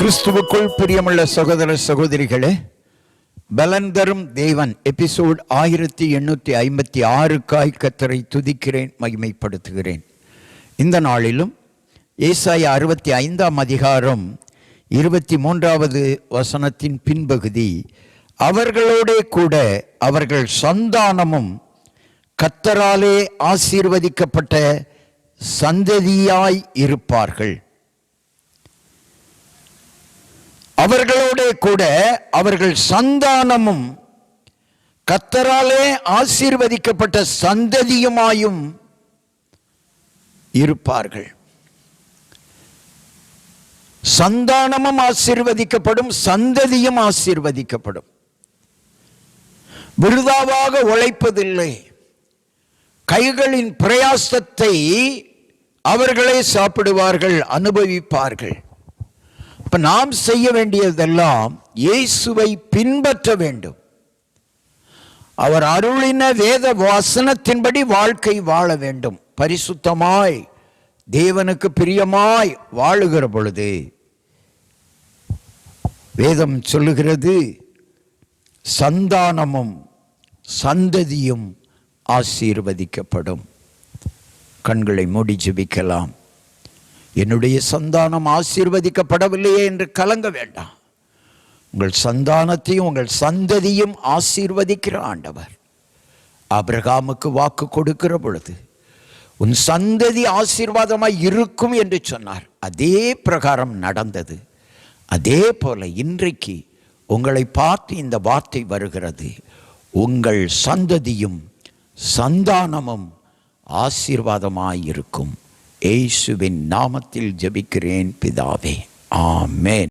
கிறிஸ்துவுக்குள் பிரியமுள்ள சகோதர சகோதரிகளே, பலன் தரும் தேவன் எபிசோட் 1856 கர்த்தரை துதிக்கிறேன், மகிமைப்படுத்துகிறேன். இந்த நாளிலும் ஏசாயா 65 அதிகாரம் 23வது வசனத்தின் பின்பகுதி, அவர்களோடே கூட அவர்கள் சந்தானமும் கர்த்தராலே ஆசீர்வதிக்கப்பட்ட சந்ததியாய் இருப்பார்கள். அவர்களோட கூட அவர்கள் சந்தானமும் கர்த்தராலே ஆசீர்வதிக்கப்பட்ட சந்ததியுமாயும் இருப்பார்கள். சந்தானமும் ஆசீர்வதிக்கப்படும், சந்ததியும் ஆசீர்வதிக்கப்படும். விருதாவாக உழைப்பதில்லை. கைகளின் பிரயாசத்தை அவர்களே சாப்பிடுவார்கள், அனுபவிப்பார்கள். இப்ப நாம் செய்ய வேண்டியதெல்லாம் இயேசுவை பின்பற்ற வேண்டும். அவர் அருளின வேத வசனத்தின்படி வாழ்க்கை வாழ வேண்டும். பரிசுத்தமாய் தேவனுக்கு பிரியமாய் வாழுகிற பொழுது வேதம் சொல்லுகிறது, சந்தானமும் சந்ததியும் ஆசீர்வதிக்கப்படும். கண்களை மூடி ஜெபிக்கலாம். என்னுடைய சந்தானம் ஆசீர்வதிக்கப்படவில்லையே என்று கலங்க வேண்டாம். உங்கள் சந்தானத்தையும் உங்கள் சந்ததியும் ஆசீர்வதிக்கிற ஆண்டவர். ஆபிரகாமுக்கு வாக்கு கொடுக்கிற பொழுது உன் சந்ததி ஆசீர்வாதமாய் இருக்கும் என்று சொன்னார். அதே பிரகாரம் நடந்தது. அதே போல இன்றைக்கு உங்களை பார்த்து இந்த வார்த்தை வருகிறது, உங்கள் சந்ததியும் சந்தானமும் ஆசீர்வாதமாய் இருக்கும். இயேசுவின் நாமத்தில் ஜெபிக்கிறேன் பிதாவே, ஆமென்.